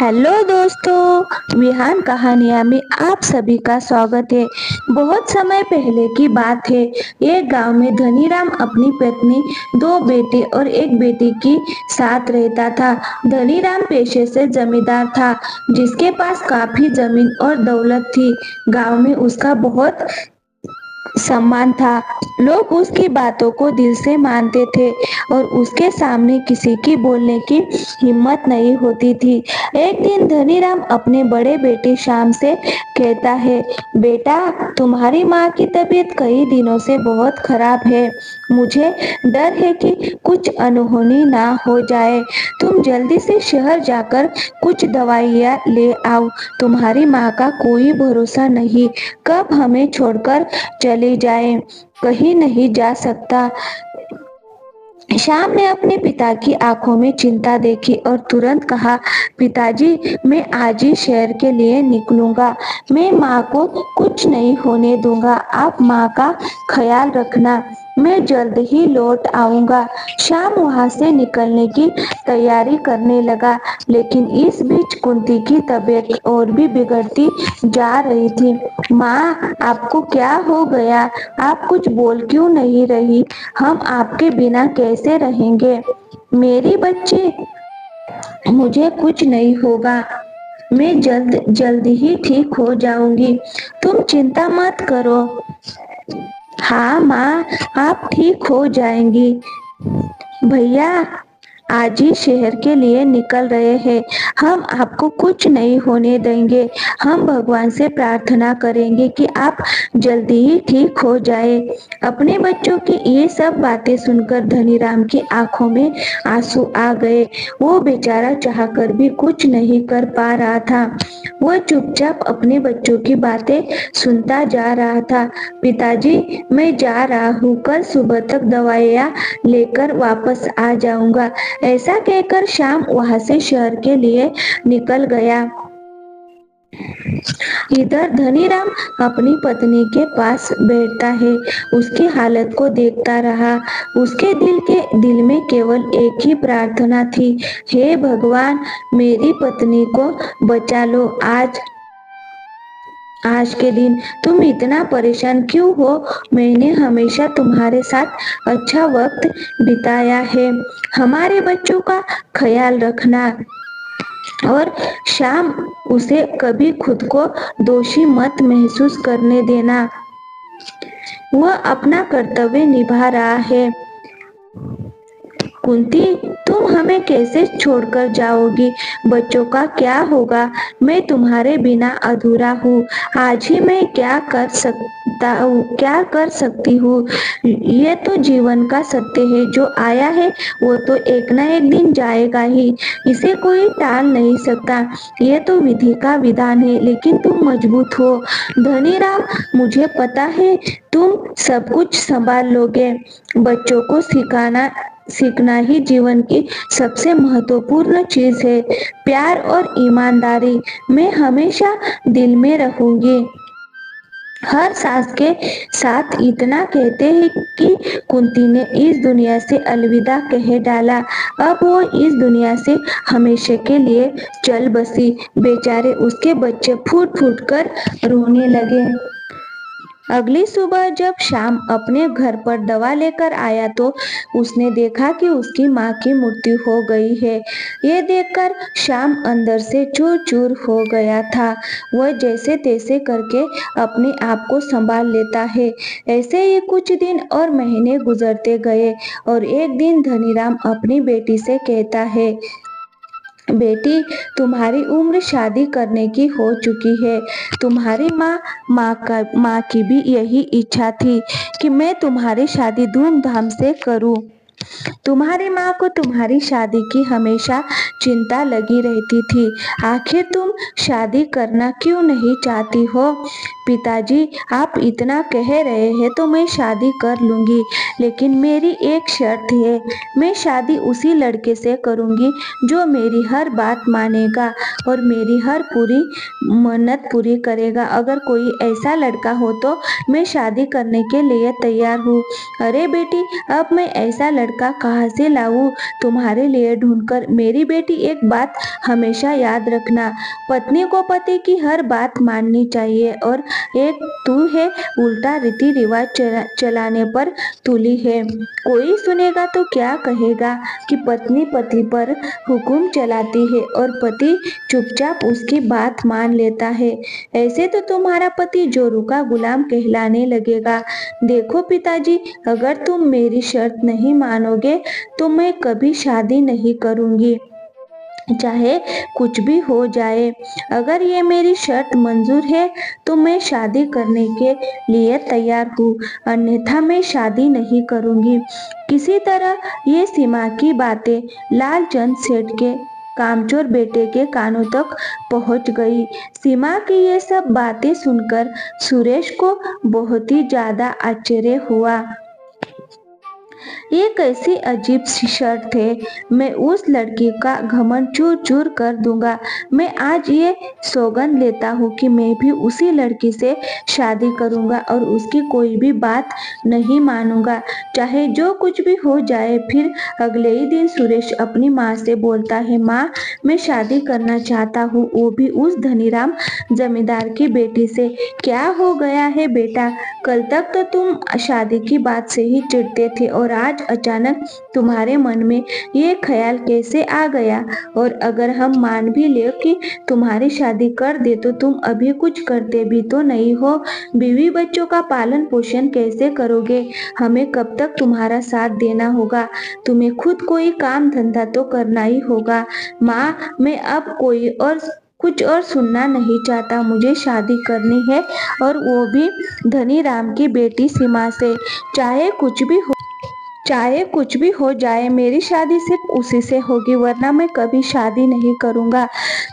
Hello दोस्तों, विहान कहानियाँ में आप सभी का स्वागत है। बहुत समय पहले की बात है। एक गांव में धनीराम अपनी पत्नी, दो बेटे और एक बेटी की साथ रहता था। धनीराम पेशे से जमींदार था, जिसके पास काफी जमीन और दौलत थी। गांव में उसका बहुत सम्मान था। लोग उसकी बातों को दिल से मानते थे और उसके सामने किसी की बोलने की हिम्मत नहीं होती थी। एक दिन धनीराम अपने बड़े बेटे श्याम से कहता है, बेटा, तुम्हारी माँ की तबीयत कई दिनों से बहुत खराब है। मुझे डर है कि कुछ अनहोनी ना हो जाए। तुम जल्दी से शहर जाकर कुछ दवाइयाँ ले आओ। तुम्हारी माँ का कोई भरोसा नहीं, कब हमें छोड़कर चली जाए, कहीं नहीं जा सकता। श्याम ने अपने पिता की आंखों में चिंता देखी और तुरंत कहा, पिताजी, मैं आज ही शहर के लिए निकलूंगा। मैं माँ को कुछ नहीं होने दूंगा। आप माँ का ख्याल रखना। मैं जल्द ही लौट आऊंगा। श्याम वहां से निकलने की तैयारी करने लगा, लेकिन इस बीच कुंती की तबीयत और भी बिगड़ती जा रही थी। माँ, आपको क्या हो गया? आप कुछ बोल क्यों नहीं रही? हम आपके बिना कैसे रहेंगे? मेरी बच्ची, मुझे कुछ नहीं होगा। मैं जल्द जल्द ही ठीक हो जाऊंगी। तुम चिंता मत करो। हाँ माँ, आप ठीक हो जाएंगी। भैया आज ही शहर के लिए निकल रहे हैं। हम आपको कुछ नहीं होने देंगे। हम भगवान से प्रार्थना करेंगे कि आप जल्दी ही ठीक हो जाए। अपने बच्चों की ये सब बातें सुनकर धनीराम की आंखों में आंसू आ गए। वो बेचारा चाहकर भी कुछ नहीं कर पा रहा था। वह चुपचाप अपने बच्चों की बातें सुनता जा रहा था। पिताजी, मैं जा रहा हूँ। कल सुबह तक दवाइयाँ लेकर वापस आ जाऊंगा। ऐसा कहकर श्याम वहां से शहर के लिए निकल गया। इधर धनीराम अपनी पत्नी के पास बैठता है, उसकी हालत को देखता रहा। उसके दिल में केवल एक ही प्रार्थना थी, हे भगवान, मेरी पत्नी को बचा लो। आज के दिन तुम इतना परेशान क्यों हो? मैंने हमेशा तुम्हारे साथ अच्छा वक्त बिताया है। हमारे बच्चों का ख्याल रखना और शाम उसे कभी खुद को दोषी मत महसूस करने देना। वह अपना कर्तव्य निभा रहा है। कुंती, तुम हमें कैसे छोड़कर जाओगी? बच्चों का क्या होगा? मैं तुम्हारे बिना अधूरा हूँ। आज ही मैं क्या कर सकती हूँ? ये तो जीवन का सत्य है। जो आया है वो तो एक ना एक दिन जाएगा ही। इसे कोई टाल नहीं सकता। ये तो विधि का विधान है, लेकिन तुम मजबूत हो। धनीराम, मुझे पता है तुम सब कुछ संभाल लोगे। बच्चों को सीखना ही जीवन की सबसे महत्वपूर्ण चीज है। प्यार और ईमानदारी मैं हमेशा दिल में रखूंगी। हर सांस के साथ इतना कहते हैं कि कुंती ने इस दुनिया से अलविदा कह डाला। अब वो इस दुनिया से हमेशा के लिए चल बसी। बेचारे उसके बच्चे फूट फूट कर रोने लगे। अगली सुबह जब श्याम अपने घर पर दवा लेकर आया तो उसने देखा कि उसकी माँ की मृत्यु हो गई है। ये देखकर श्याम अंदर से चूर चूर हो गया था। वह जैसे तैसे करके अपने आप को संभाल लेता है। ऐसे ही कुछ दिन और महीने गुजरते गए और एक दिन धनीराम अपनी बेटी से कहता है, बेटी, तुम्हारी उम्र शादी करने की हो चुकी है। तुम्हारी माँ की भी यही इच्छा थी कि मैं तुम्हारी शादी धूमधाम से करूं। तुम्हारी माँ को तुम्हारी शादी की हमेशा चिंता लगी रहती थी। आखिर तुम शादी करना क्यों नहीं चाहती हो? पिताजी, आप इतना कह रहे हैं तो मैं शादी कर लूंगी, लेकिन मेरी एक शर्त है। मैं शादी उसी लड़के से करूंगी जो मेरी हर बात मानेगा और मेरी हर पूरी मन्नत पूरी करेगा। अगर कोई ऐसा लड़का हो तो मैं शादी करने के लिए तैयार हूँ। अरे बेटी, अब मैं ऐसा लड़का कहाँ से लाऊं तुम्हारे लिए ढूंढकर। मेरी बेटी, एक बात हमेशा याद रखना, पत्नी को पति की हर बात माननी चाहिए। और एक तू है, उल्टा रीति रिवाज चलाने पर तुली है। कोई सुनेगा तो क्या कहेगा कि पत्नी पति पर हुक्म चलाती है और पति चुपचाप उसकी बात मान लेता है। ऐसे तो तुम्हारा पति जोरू का गुलाम कहलाने लगेगा। देखो पिताजी, अगर तुम मेरी शर्त नहीं मानोगे तो मैं कभी शादी नहीं करूंगी, चाहे कुछ भी हो जाए। अगर ये मेरी शर्त मंजूर है तो मैं शादी करने के लिए तैयार हूँ, अन्यथा मैं शादी नहीं करूंगी। किसी तरह ये सीमा की बातें लालचंद सेठ के कामचोर बेटे के कानों तक पहुंच गई। सीमा की ये सब बातें सुनकर सुरेश को बहुत ही ज्यादा आश्चर्य हुआ। ये कैसी अजीब सी शर्त है। मैं उस लड़की का घमंड चूर चूर कर दूंगा। मैं आज ये सौगंध लेता हूँ कि मैं भी उसी लड़की से शादी करूंगा और उसकी कोई भी बात नहीं मानूंगा, चाहे जो कुछ भी हो जाए। फिर अगले ही दिन सुरेश अपनी माँ से बोलता है, माँ, मैं शादी करना चाहता हूँ, वो भी उस धनीराम जमींदार की बेटी से। क्या हो गया है बेटा? कल तक तो तुम शादी की बात से ही चिढ़ते थे और आज अचानक तुम्हारे मन में ये ख्याल कैसे आ गया? और अगर हम मान भी ले कि तुम्हारी शादी कर दे तो तुम अभी कुछ करते भी तो नहीं हो। बीवी बच्चों का पालन पोषण कैसे करोगे? हमें कब तक तुम्हारा साथ देना होगा? तुम्हें खुद कोई काम धंधा तो करना ही होगा। माँ, मैं अब कुछ और सुनना नहीं चाहता। मुझे शादी करनी है और वो भी धनीराम की बेटी सीमा से। चाहे कुछ भी हो जाए, मेरी शादी सिर्फ उसी से होगी, वरना मैं कभी शादी नहीं करूंगा।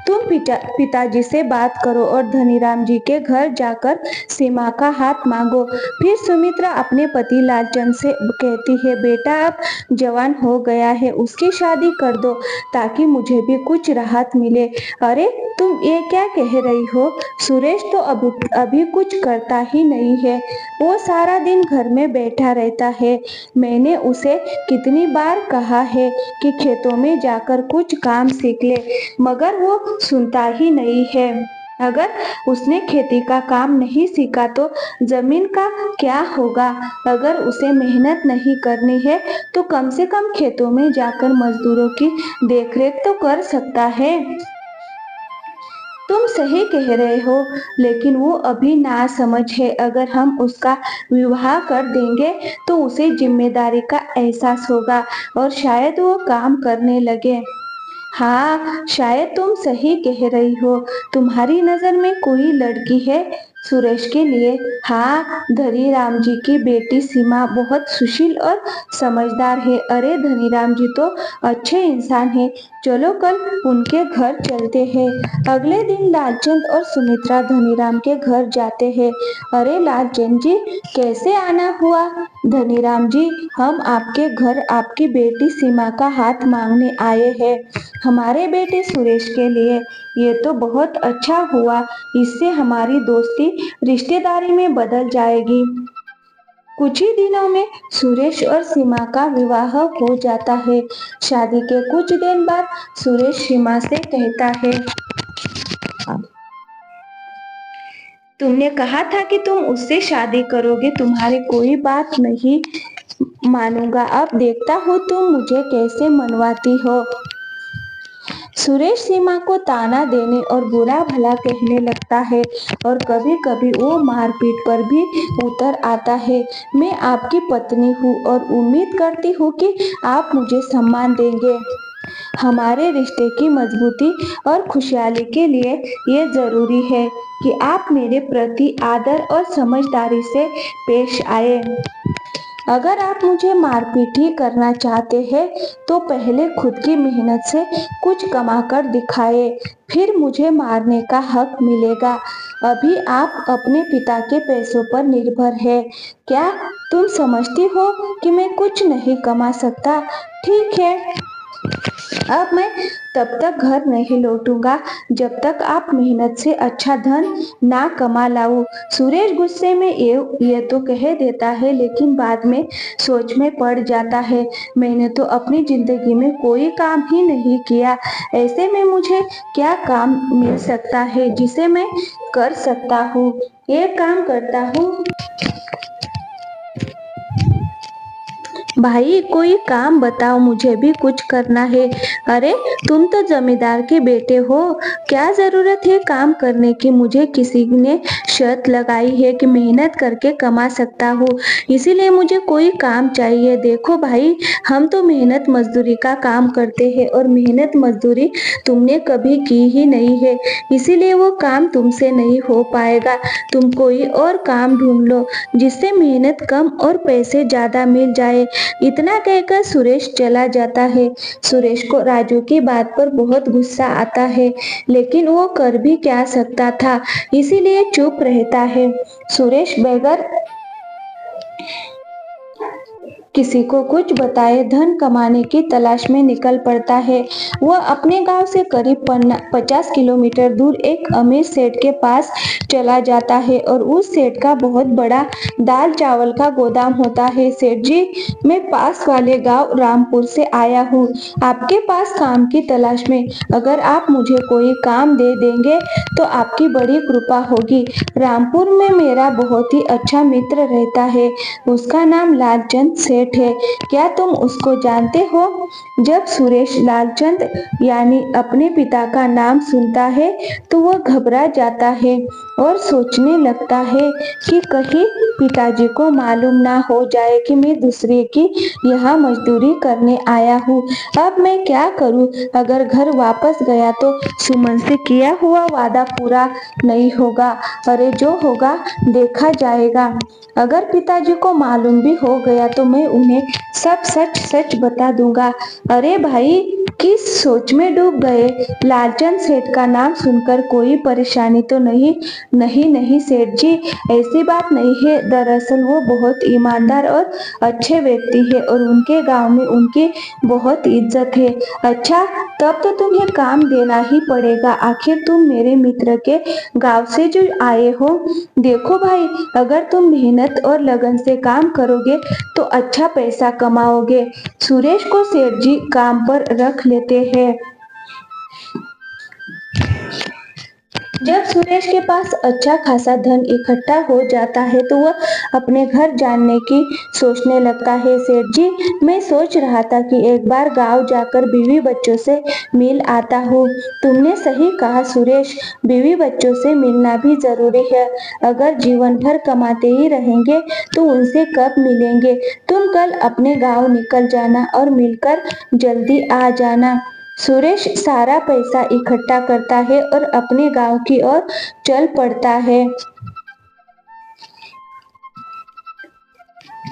तुम पिताजी से बात करो और धनीराम जी के घर जाकर सीमा का हाथ मांगो। फिर सुमित्रा अपने पति लालचंद से कहती है, बेटा अब जवान हो गया है, उसकी शादी कर दो ताकि मुझे भी कुछ राहत मिले। अरे तुम ये क्या कह रही हो? सुरेश तो अभी कुछ करता ही नहीं है, वो सारा दिन घर में बैठा रहता है। मैंने उसे कितनी बार कहा है कि खेतों में जाकर कुछ काम सीख ले, मगर वो सुनता ही नहीं है। अगर उसने खेती का काम नहीं सीखा तो जमीन का क्या होगा? अगर उसे मेहनत नहीं करनी है तो कम से कम खेतों में जाकर मजदूरों की देखरेख तो कर सकता है। तुम सही कह रहे हो, लेकिन वो अभी नासमझ है। अगर हम उसका विवाह कर देंगे तो उसे जिम्मेदारी का एहसास होगा और शायद वो काम करने लगे। हाँ, शायद तुम सही कह रही हो। तुम्हारी नजर में कोई लड़की है सुरेश के लिए? हाँ, धनीराम जी की बेटी सीमा बहुत सुशील और समझदार है। अरे धनीराम जी तो अच्छे इंसान है, चलो कल उनके घर चलते हैं। अगले दिन लालचंद और सुमित्रा धनीराम के घर जाते हैं। अरे लालचंद जी, कैसे आना हुआ? धनीराम जी, हम आपके घर आपकी बेटी सीमा का हाथ मांगने आए हैं, हमारे बेटे सुरेश के लिए। ये तो बहुत अच्छा हुआ, इससे हमारी दोस्ती रिश्तेदारी में बदल जाएगी। कुछ ही दिनों में सुरेश और सीमा का विवाह हो जाता है। शादी के कुछ दिन बाद सुरेश सीमा से कहता है, तुमने कहा था कि तुम उससे शादी करोगे, तुम्हारी कोई बात नहीं मानूंगा। अब देखता हूँ तुम मुझे कैसे मनवाती हो। सुरेश सीमा को ताना देने और बुरा भला कहने लगता है और कभी कभी वो मारपीट पर भी उतर आता है। मैं आपकी पत्नी हूँ और उम्मीद करती हूँ कि आप मुझे सम्मान देंगे। हमारे रिश्ते की मजबूती और खुशहाली के लिए ये जरूरी है कि आप मेरे प्रति आदर और समझदारी से पेश आए। अगर आप मुझे मारपीट ही करना चाहते हैं तो पहले खुद की मेहनत से कुछ कमा कर दिखाए, फिर मुझे मारने का हक मिलेगा। अभी आप अपने पिता के पैसों पर निर्भर है। क्या तुम समझती हो कि मैं कुछ नहीं कमा सकता? ठीक है, अब मैं तब तक घर नहीं लौटूंगा जब तक आप मेहनत से अच्छा धन ना कमा लाओ। सुरेश गुस्से में ये तो कह देता है, लेकिन बाद में सोच में पड़ जाता है, मैंने तो अपनी जिंदगी में कोई काम ही नहीं किया, ऐसे में मुझे क्या काम मिल सकता है जिसे मैं कर सकता हूँ। एक काम करता हूँ भाई, कोई काम बताओ, मुझे भी कुछ करना है। अरे तुम तो जमींदार के बेटे हो, क्या जरूरत है काम करने की? मुझे किसी ने शर्त लगाई है कि मेहनत करके कमा सकता हूँ, इसीलिए मुझे कोई काम चाहिए। देखो भाई, हम तो मेहनत मजदूरी का काम करते हैं और मेहनत मजदूरी तुमने कभी की ही नहीं है, इसीलिए वो काम तुमसे नहीं हो पाएगा। तुम कोई और काम ढूंढ लो जिससे मेहनत कम और पैसे ज्यादा मिल जाए। इतना कहकर सुरेश चला जाता है। सुरेश को राजू की बात पर बहुत गुस्सा आता है, लेकिन वो कर भी क्या सकता था, इसीलिए चुप रहता है। सुरेश बगैर किसी को कुछ बताए धन कमाने की तलाश में निकल पड़ता है। वह अपने गांव से करीब 50 किलोमीटर दूर एक अमीर सेठ के पास चला जाता है और उस सेठ का बहुत बड़ा दाल चावल का गोदाम होता है। सेठ जी, मैं पास वाले गांव रामपुर से आया हूँ, आपके पास काम की तलाश में। अगर आप मुझे कोई काम दे देंगे तो आपकी बड़ी कृपा होगी। रामपुर में मेरा बहुत ही अच्छा मित्र रहता है, उसका नाम लालचंद सेठ है, क्या तुम उसको जानते हो? जब सुरेश लालचंद यानी अपने पिता का नाम सुनता है तो वह घबरा जाता है और सोचने लगता है कि कहीं पिताजी को मालूम ना हो जाए कि मैं दूसरे की यहाँ मजदूरी करने आया हूँ। अब मैं क्या करूँ? अगर घर वापस गया तो सुमन से किया हुआ वादा पूरा नहीं होगा। अरे जो होगा देखा जाएगा। अगर पिताजी को मालूम भी हो गया तो मैं उन्हें सब सच सच बता दूंगा। अरे भाई, किस सोच में डूब गए? लालचंद सेठ का नाम सुनकर कोई परेशानी तो नहीं? नहीं नहीं सेठ जी, ऐसी बात नहीं है, दरअसल वो बहुत ईमानदार और अच्छे व्यक्ति है और उनके गांव में उनकी बहुत इज्जत है। अच्छा, तब तो तुम्हें काम देना ही पड़ेगा, आखिर तुम मेरे मित्र के गांव से जो आए हो। देखो भाई, अगर तुम मेहनत और लगन से काम करोगे तो अच्छा पैसा कमाओगे। सुरेश को सेठ जी काम पर रख लेते हैं। जब सुरेश के पास अच्छा खासा धन इकट्ठा हो जाता है तो वह अपने घर जाने की सोचने लगता है। सेठ जी, मैं सोच रहा था कि एक बार गांव जाकर बीवी बच्चों से मिल आता हूँ। तुमने सही कहा सुरेश, बीवी बच्चों से मिलना भी जरूरी है। अगर जीवन भर कमाते ही रहेंगे तो उनसे कब मिलेंगे? तुम कल अपने गांव निकल जाना और मिलकर जल्दी आ जाना। सुरेश सारा पैसा इकट्ठा करता है और अपने गांव की ओर चल पड़ता है।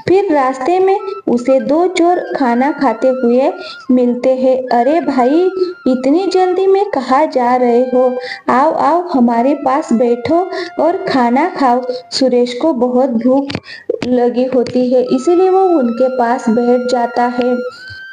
फिर रास्ते में उसे दो चोर खाना खाते हुए मिलते हैं। अरे भाई, इतनी जल्दी में कहाँ जा रहे हो? आओ आओ, हमारे पास बैठो और खाना खाओ। सुरेश को बहुत भूख लगी होती है, इसीलिए वो उनके पास बैठ जाता है।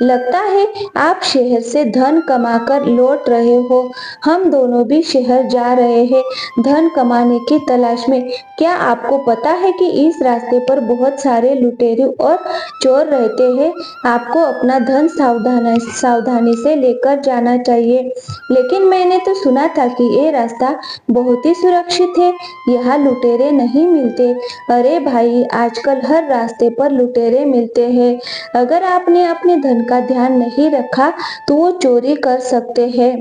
लगता है आप शहर से धन कमाकर लौट रहे हो, हम दोनों भी शहर जा रहे हैं धन कमाने की तलाश में। क्या आपको पता है कि इस रास्ते पर बहुत सारे लुटेरे और चोर रहते हैं? आपको अपना धन सावधानी से लेकर जाना चाहिए। लेकिन मैंने तो सुना था कि ये रास्ता बहुत ही सुरक्षित है, यहाँ लुटेरे नहीं मिलते। अरे भाई, आजकल हर रास्ते पर लुटेरे मिलते हैं, अगर आपने अपने धन का ध्यान नहीं रखा तो वो चोरी कर सकते हैं।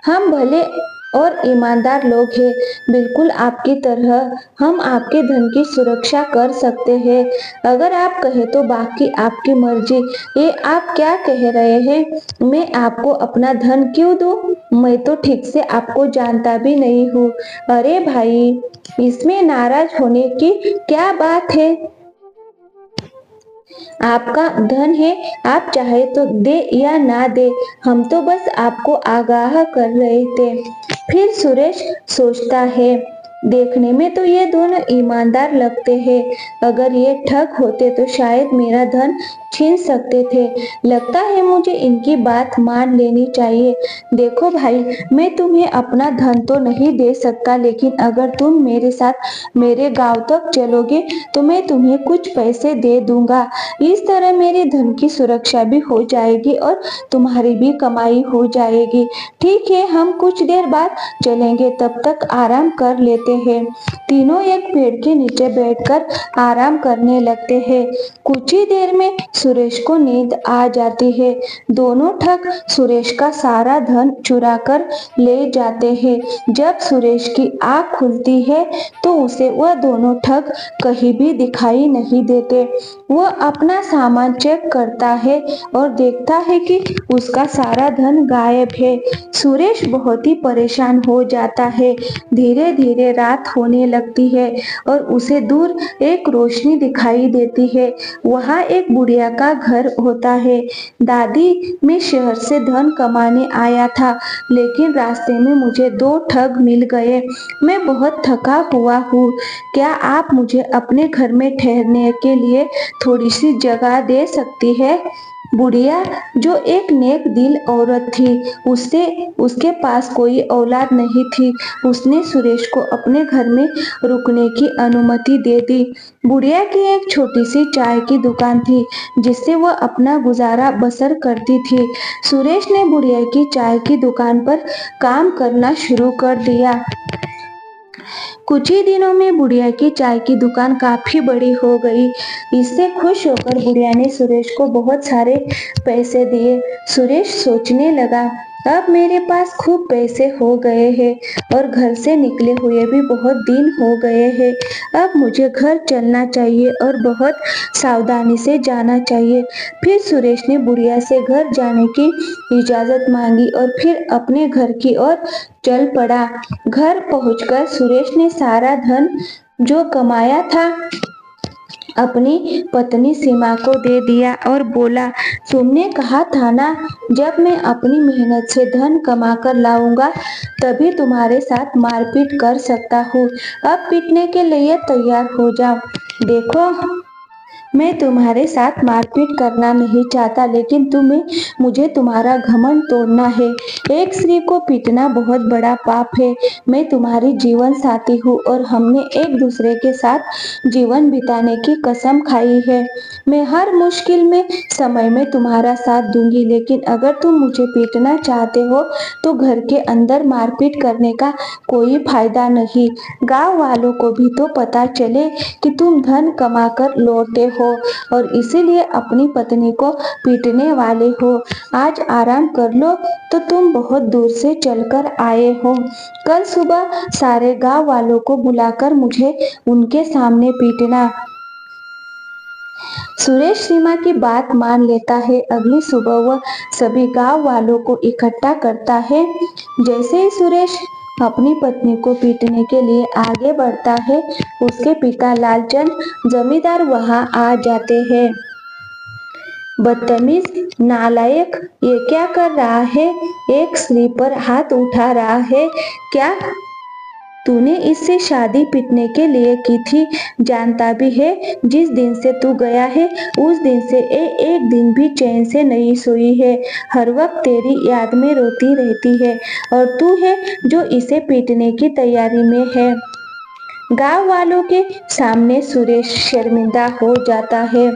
हम भले और ईमानदार लोग हैं, बिल्कुल आपकी तरह हम आपके धन की सुरक्षा कर सकते हैं, अगर आप कहे तो। बाकी आपकी मर्जी। ये आप क्या कह रहे हैं? मैं आपको अपना धन क्यों दूं? मैं तो ठीक से आपको जानता भी नहीं हूँ। अरे भाई, इसमें नाराज होने की क्या बात है? आपका धन है, आप चाहे तो दे या ना दे, हम तो बस आपको आगाह कर रहे थे। फिर सुरेश सोचता है, देखने में तो ये दोनों ईमानदार लगते हैं, अगर ये ठग होते तो शायद मेरा धन छीन सकते थे। लगता है मुझे इनकी बात मान लेनी चाहिए। देखो भाई, मैं तुम्हें अपना धन तो नहीं दे सकता, लेकिन अगर तुम मेरे साथ मेरे गांव तक चलोगे तो मैं तुम्हें कुछ पैसे दे दूंगा। इस तरह मेरे धन की सुरक्षा भी हो जाएगी और तुम्हारी भी कमाई हो जाएगी। ठीक है, हम कुछ देर बाद चलेंगे, तब तक आराम कर लेते हैं। तीनों एक पेड़ के नीचे बैठकर आराम करने लगते हैं। कुछ ही देर में सुरेश को नींद आ जाती है। दोनों ठग सुरेश का सारा धन चुरा कर ले जाते हैं। जब सुरेश की आंख खुलती है तो उसे वह दोनों ठग कहीं भी दिखाई नहीं देते। वह अपना सामान चेक करता है और देखता है कि उसका सारा धन गायब है। सुरेश बहुत ही परेशान हो जाता है। धीरे धीरे रात होने लगती है और उसे दूर एक रोशनी दिखाई देती है। वहाँ एक बुढ़िया का घर होता है। दादी, मैं शहर से धन कमाने आया था, लेकिन रास्ते में मुझे दो ठग मिल गए। मैं बहुत थका हुआ हूँ। क्या आप मुझे अपने घर में ठहरने के लिए थोड़ी सी जगह दे सकती है? बुढ़िया, जो एक नेक दिल औरत थी, उससे उसके पास कोई औलाद नहीं थी, उसने सुरेश को अपने घर में रुकने की अनुमति दे दी। बुढ़िया की एक छोटी सी चाय की दुकान थी, जिससे वह अपना गुजारा बसर करती थी। सुरेश ने बुढ़िया की चाय की दुकान पर काम करना शुरू कर दिया। कुछ ही दिनों में बुढ़िया की चाय की दुकान काफी बड़ी हो गई। इससे खुश होकर बुढ़िया ने सुरेश को बहुत सारे पैसे दिए। सुरेश सोचने लगा, अब मेरे पास खूब पैसे हो गए हैं और घर से निकले हुए भी बहुत दिन हो गए हैं। अब मुझे घर चलना चाहिए और बहुत सावधानी से जाना चाहिए। फिर सुरेश ने बुढ़िया से घर जाने की इजाजत मांगी और फिर अपने घर की ओर चल पड़ा। घर पहुंचकर सुरेश ने सारा धन जो कमाया था अपनी पत्नी सीमा को दे दिया और बोला, तुमने कहा था ना, जब मैं अपनी मेहनत से धन कमा कर लाऊंगा तभी तुम्हारे साथ मारपीट कर सकता हूँ। अब पीटने के लिए तैयार हो जाओ। देखो, मैं तुम्हारे साथ मारपीट करना नहीं चाहता, लेकिन तुम्हें मुझे तुम्हारा घमंड तोड़ना है। एक स्त्री को पीटना बहुत बड़ा पाप है। मैं तुम्हारी जीवन साथी हूँ और हमने एक दूसरे के साथ जीवन बिताने की कसम खाई है। मैं हर मुश्किल में समय में तुम्हारा साथ दूंगी, लेकिन अगर तुम मुझे पीटना चाहते हो तो घर के अंदर मारपीट करने का कोई फायदा नहीं। गांव वालों को भी तो पता चले कि तुम धन कमाकर लौटे हो और इसीलिए अपनी पत्नी को पीटने वाले हो। आज आराम कर लो, तो तुम बहुत दूर से चलकर आए हो। कल सुबह सारे गांव वालों को बुलाकर मुझे उनके सामने पीटना। सुरेश सीमा की बात मान लेता है। अगली सुबह वह सभी गांव वालों को इकट्ठा करता है। जैसे ही सुरेश अपनी पत्नी को पीटने के लिए आगे बढ़ता है, उसके पिता लालचंद जमींदार वहां आ जाते हैं। बदतमीज, नालायक, ये क्या कर रहा है? एक स्त्री पर हाथ उठा रहा है क्या? तूने इससे शादी पीटने के लिए की थी, जानता भी है जिस दिन से तू गया है उस दिन से एक दिन भी चैन से नहीं सोई है। हर वक्त तेरी याद में रोती रहती है और तू है जो इसे पीटने की तैयारी में है। गांव वालों के सामने सुरेश शर्मिंदा हो जाता है।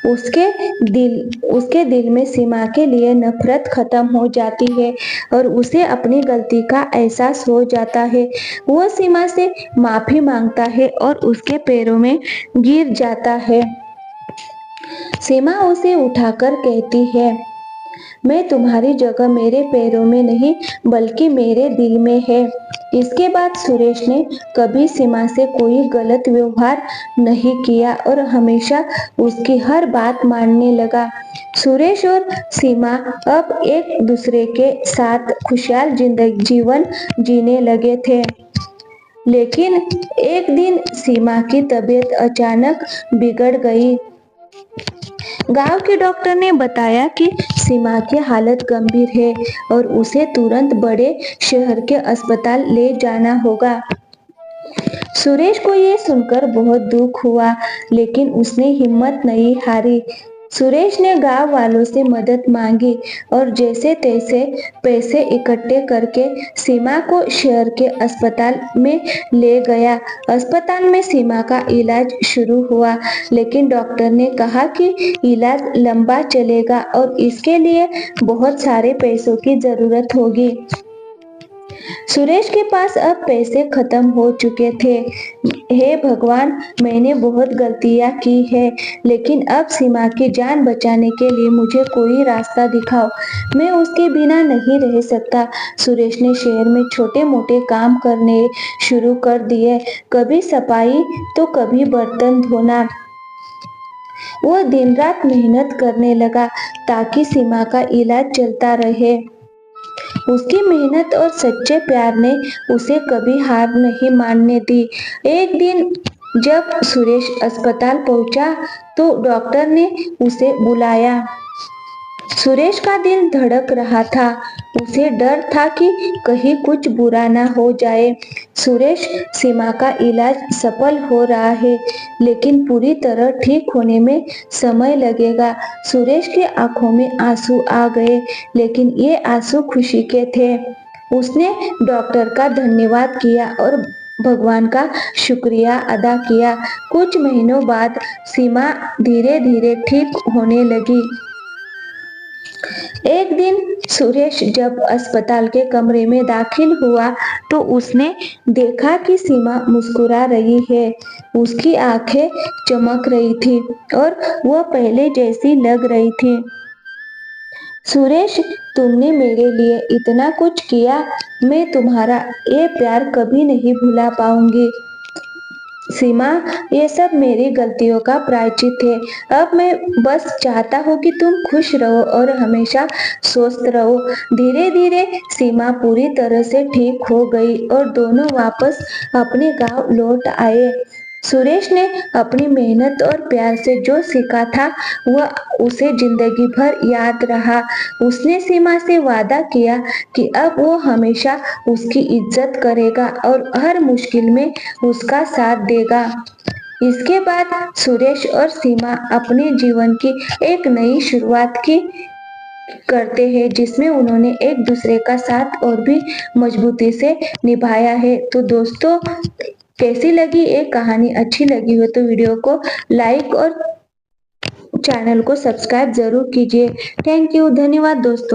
उसके दिल में सीमा के लिए नफरत खत्म हो जाती है और उसे अपनी गलती का एहसास हो जाता है। वो सीमा से माफी मांगता है और उसके पैरों में गिर जाता है। सीमा उसे उठाकर कहती है, मैं तुम्हारी जगह मेरे पैरों में नहीं बल्कि मेरे दिल में है। इसके बाद सुरेश ने कभी सीमा से कोई गलत व्यवहार नहीं किया और हमेशा उसकी हर बात मानने लगा। सुरेश और सीमा अब एक दूसरे के साथ खुशहाल जीवन जीने लगे थे। लेकिन एक दिन सीमा की तबीयत अचानक बिगड़ गई। गांव के डॉक्टर ने बताया कि सीमा की हालत गंभीर है और उसे तुरंत बड़े शहर के अस्पताल ले जाना होगा। सुरेश को ये सुनकर बहुत दुख हुआ, लेकिन उसने हिम्मत नहीं हारी। सुरेश ने गांव वालों से मदद मांगी और जैसे तैसे पैसे इकट्ठे करके सीमा को शहर के अस्पताल में ले गया। अस्पताल में सीमा का इलाज शुरू हुआ, लेकिन डॉक्टर ने कहा कि इलाज लंबा चलेगा और इसके लिए बहुत सारे पैसों की जरूरत होगी। सुरेश के पास अब पैसे खत्म हो चुके थे। हे भगवान, मैंने बहुत गलतियां की है, लेकिन अब सीमा की जान बचाने के लिए मुझे कोई रास्ता दिखाओ। मैं उसके बिना नहीं रह सकता। सुरेश ने शहर में छोटे मोटे काम करने शुरू कर दिए, कभी सफाई तो कभी बर्तन धोना। वो दिन रात मेहनत करने लगा ताकि सीमा का इलाज चलता रहे। उसकी मेहनत और सच्चे प्यार ने उसे कभी हार नहीं मानने दी। एक दिन जब सुरेश अस्पताल पहुंचा तो डॉक्टर ने उसे बुलाया। सुरेश का दिल धड़क रहा था। उसे डर था कि कहीं कुछ बुरा ना हो जाए। सुरेश, सीमा का इलाज सफल हो रहा है, लेकिन पूरी तरह ठीक होने में समय लगेगा। सुरेश की आंखों में आंसू आ गए, लेकिन ये आंसू खुशी के थे। उसने डॉक्टर का धन्यवाद किया और भगवान का शुक्रिया अदा किया। कुछ महीनों बाद सीमा धीरे धीरे ठीक होने लगी। एक दिन सुरेश जब अस्पताल के कमरे में दाखिल हुआ तो उसने देखा कि सीमा मुस्कुरा रही है। उसकी आंखें चमक रही थी और वह पहले जैसी लग रही थी। सुरेश, तुमने मेरे लिए इतना कुछ किया, मैं तुम्हारा ये प्यार कभी नहीं भुला पाऊंगी। सीमा, ये सब मेरी गलतियों का प्रायश्चित है। अब मैं बस चाहता हूँ कि तुम खुश रहो और हमेशा स्वस्थ रहो। धीरे धीरे सीमा पूरी तरह से ठीक हो गई और दोनों वापस अपने गांव लौट आए। सुरेश ने अपनी मेहनत और प्यार से जो सीखा था वह उसे जिंदगी भर याद रहा। उसने सीमा से वादा किया कि अब वो हमेशा उसकी इज्जत करेगा और हर मुश्किल में उसका साथ देगा। इसके बाद सुरेश और सीमा अपने जीवन की एक नई शुरुआत की करते हैं, जिसमें उन्होंने एक दूसरे का साथ और भी मजबूती से निभाया है। तो दोस्तों, कैसी लगी ये कहानी? अच्छी लगी हो तो वीडियो को लाइक और चैनल को सब्सक्राइब जरूर कीजिए। थैंक यू, धन्यवाद दोस्तों।